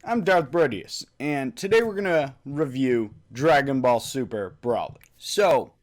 I'm Darth Brodius, and today we're going to review Dragon Ball Super Broly. So,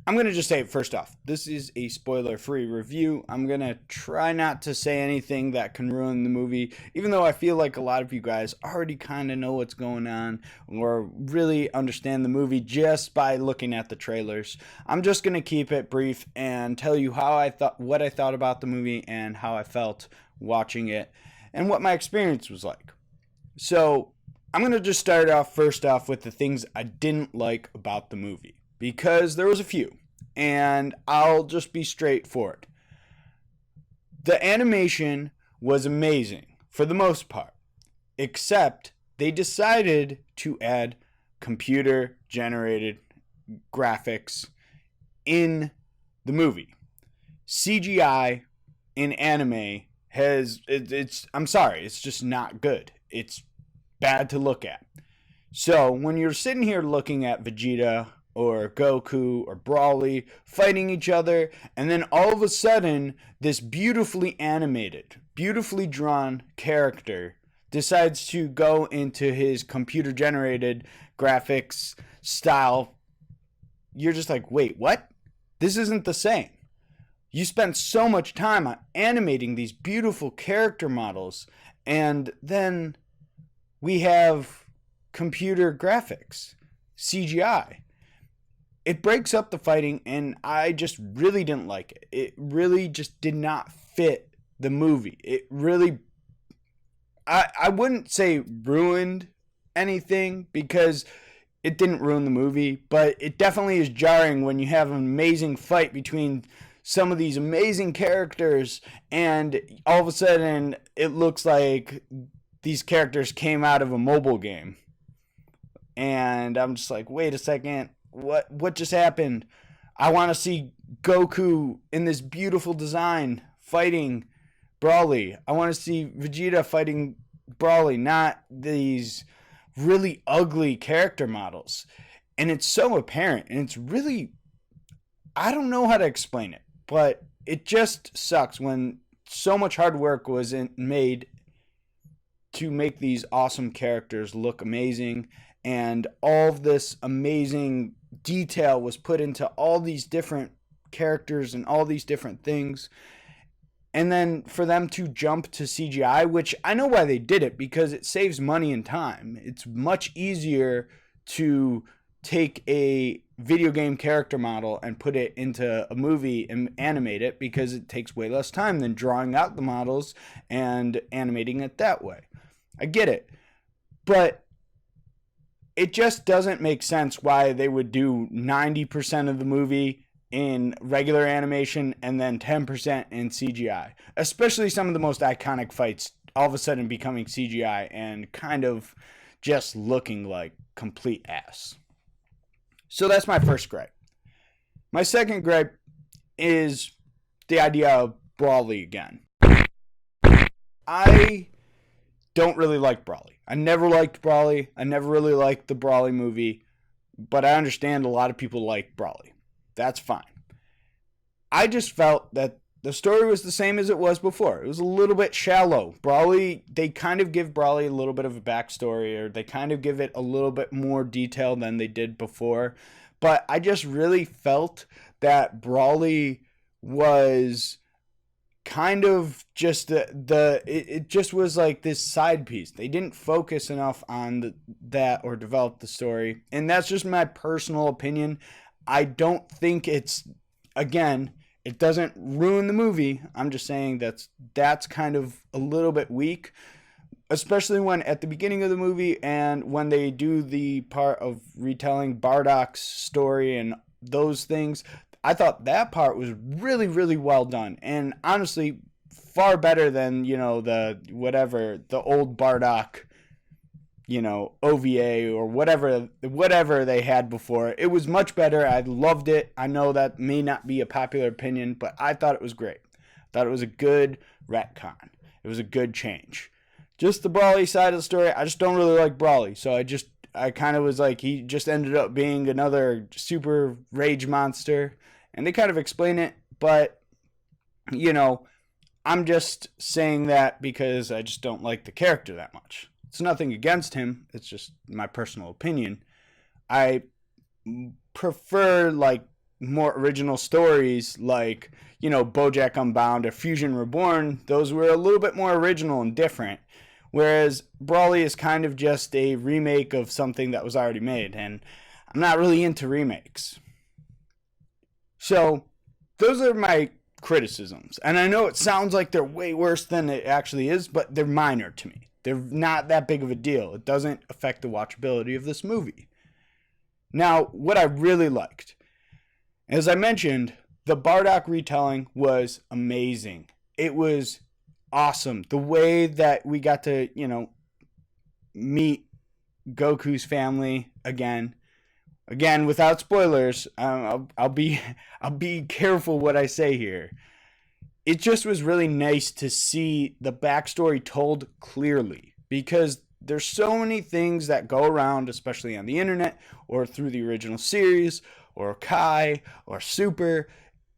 I'm going to just say it first off. This is a spoiler-free review. I'm going to try not to say anything that can ruin the movie, even though I feel like a lot of you guys already kind of know what's going on or really understand the movie just by looking at the trailers. I'm just going to keep it brief and tell you what I thought about the movie and how I felt watching it and what my experience was like. So, I'm going to just start off first off with the things I didn't like about the movie, because there was a few, and I'll just be straightforward. The animation was amazing for the most part, except they decided to add computer generated graphics in the movie. CGI in anime I'm sorry, it's just not good. It's bad to look at. So when you're sitting here looking at Vegeta or Goku or Broly fighting each other, and then all of a sudden this beautifully animated, beautifully drawn character decides to go into his computer generated graphics style, you're just like, wait, what? This isn't the same. You spent so much time on animating these beautiful character models, and then we have computer graphics, CGI. It breaks up the fighting, and I just really didn't like it. It really just did not fit the movie. It really, I wouldn't say ruined anything, because it didn't ruin the movie, but it definitely is jarring when you have an amazing fight between some of these amazing characters, and all of a sudden it looks like these characters came out of a mobile game. And I'm just like, wait a second, what just happened? I want to see Goku in this beautiful design fighting Broly. I want to see Vegeta fighting Broly, not these really ugly character models. And it's so apparent, and it's really, I don't know how to explain it, but it just sucks when so much hard work was made to make these awesome characters look amazing, and all of this amazing detail was put into all these different characters and all these different things. And then for them to jump to CGI, which I know why they did it, because it saves money and time. It's much easier to take a video game character model and put it into a movie and animate it, because it takes way less time than drawing out the models and animating it that way. I get it, but it just doesn't make sense why they would do 90% of the movie in regular animation and then 10% in CGI, especially some of the most iconic fights all of a sudden becoming CGI and kind of just looking like complete ass. So that's my first gripe. My second gripe is the idea of Broly again. I don't really like Broly. I never liked Broly. I never really liked the Broly movie, but I understand a lot of people like Broly. That's fine. I just felt that the story was the same as it was before. It was a little bit shallow. Broly, they kind of give Broly a little bit of a backstory, or they kind of give it a little bit more detail than they did before. But I just really felt that Broly was kind of just it just was like this side piece. They didn't focus enough on that or develop the story. And that's just my personal opinion. I don't think again, it doesn't ruin the movie. I'm just saying that's kind of a little bit weak, especially when at the beginning of the movie and when they do the part of retelling Bardock's story and those things. I thought that part was really, really well done, and honestly far better than, the old Bardock, OVA or whatever they had before. It was much better. I loved it. I know that may not be a popular opinion, but I thought it was great. I thought it was a good retcon. It was a good change. Just the Broly side of the story, I just don't really like Broly, so I kind of was like, he just ended up being another super rage monster, and they kind of explain it, but, I'm just saying that because I just don't like the character that much. It's nothing against him. It's just my personal opinion. I prefer like more original stories like, BoJack Unbound or Fusion Reborn. Those were a little bit more original and different. Whereas Brawly is kind of just a remake of something that was already made. And I'm not really into remakes. So those are my criticisms. And I know it sounds like they're way worse than it actually is, but they're minor to me. They're not that big of a deal. It doesn't affect the watchability of this movie. Now, what I really liked, as I mentioned, the Bardock retelling was amazing. It was awesome. The way that we got to, meet Goku's family again without spoilers. I'll be careful what I say here. It just was really nice to see the backstory told clearly, because there's so many things that go around, especially on the internet or through the original series or Kai or Super.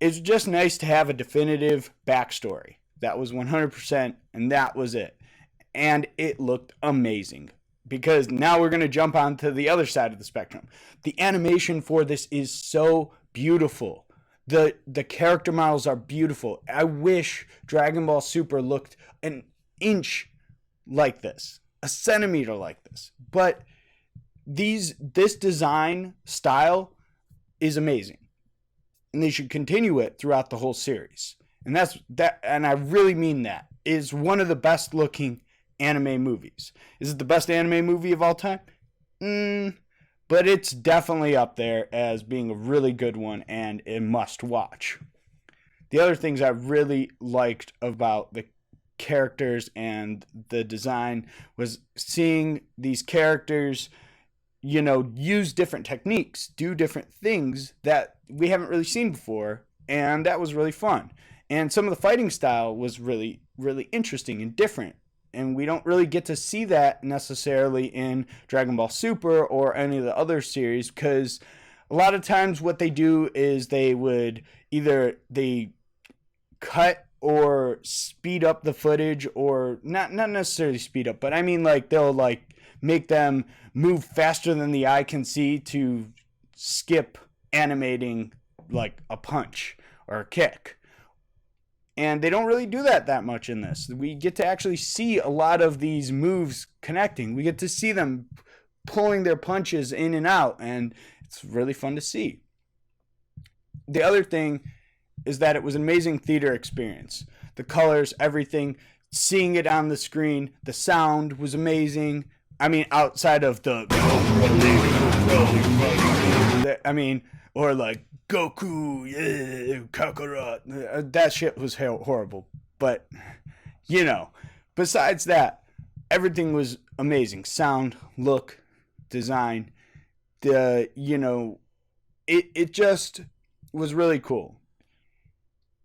It's just nice to have a definitive backstory. That was 100%, and that was it. And it looked amazing, because now we're going to jump on to the other side of the spectrum. The animation for this is so beautiful. The character models are beautiful. I wish Dragon Ball Super looked an inch like this, a centimeter like this. But this design style is amazing, and they should continue it throughout the whole series. And I really mean that. Is one of the best looking anime movies. Is it the best anime movie of all time? But it's definitely up there as being a really good one and a must watch. The other things I really liked about the characters and the design was seeing these characters, use different techniques, do different things that we haven't really seen before, and that was really fun. And some of the fighting style was really, really interesting and different. And we don't really get to see that necessarily in Dragon Ball Super or any of the other series, because a lot of times what they do is they cut or speed up the footage, or not necessarily speed up, but I mean like they'll like make them move faster than the eye can see to skip animating like a punch or a kick. And they don't really do that much in this. We get to actually see a lot of these moves connecting. We get to see them pulling their punches in and out, and it's really fun to see. The other thing is that it was an amazing theater experience. The colors, everything, seeing it on the screen, the sound was amazing. I mean, outside of or like Goku, yeah, Kakarot. That shit was horrible. But, besides that, everything was amazing. Sound, look, design. It just was really cool.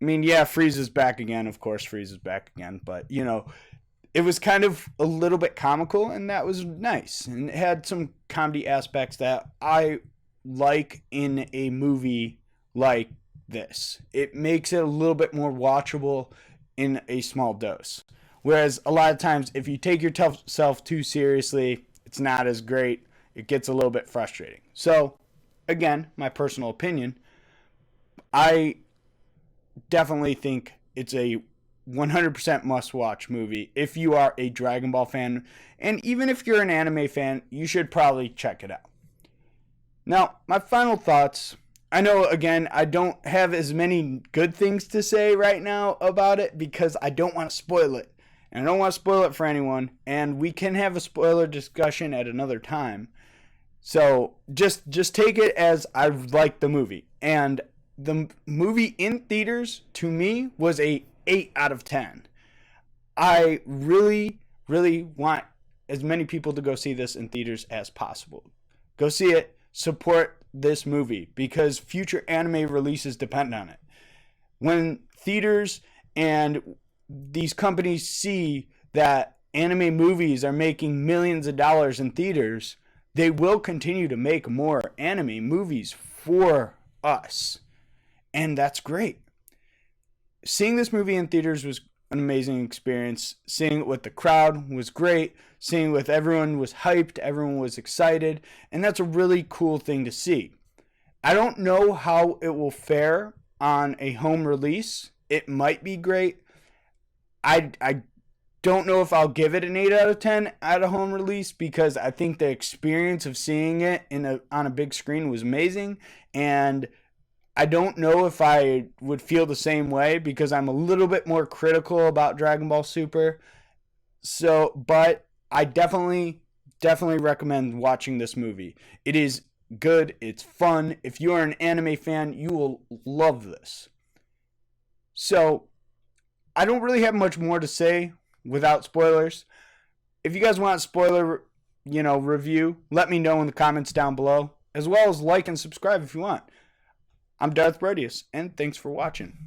I mean, yeah, Frieza's back again. Of course, Frieza's back again. But, it was kind of a little bit comical, and that was nice. And it had some comedy aspects that I like in a movie like this. It makes it a little bit more watchable in a small dose. Whereas a lot of times, if you take yourself too seriously, it's not as great. It gets a little bit frustrating. So, again, my personal opinion, I definitely think it's a 100% must-watch movie if you are a Dragon Ball fan. And even if you're an anime fan, you should probably check it out. Now, my final thoughts. I know, again, I don't have as many good things to say right now about it because I don't want to spoil it. And I don't want to spoil it for anyone. And we can have a spoiler discussion at another time. So just take it as I like the movie. And the movie in theaters, to me, was a 8 out of 10. I really, really want as many people to go see this in theaters as possible. Go see it. Support this movie because future anime releases depend on it. When theaters and these companies see that anime movies are making millions of dollars in theaters, they will continue to make more anime movies for us. And that's great. Seeing this movie in theaters was an amazing experience. Seeing it with the crowd was great. seeing with everyone was hyped, everyone was excited, and that's a really cool thing to see. I don't know how it will fare on a home release. It might be great. I don't know if I'll give it an 8 out of 10 at a home release, because I think the experience of seeing it on a big screen was amazing, and I don't know if I would feel the same way because I'm a little bit more critical about Dragon Ball Super. So, but I definitely recommend watching this movie. It is good, it's fun. If you are an anime fan, you will love this. So, I don't really have much more to say without spoilers. If you guys want a spoiler, review, let me know in the comments down below, as well as like and subscribe if you want. I'm Darth Brodius, and thanks for watching.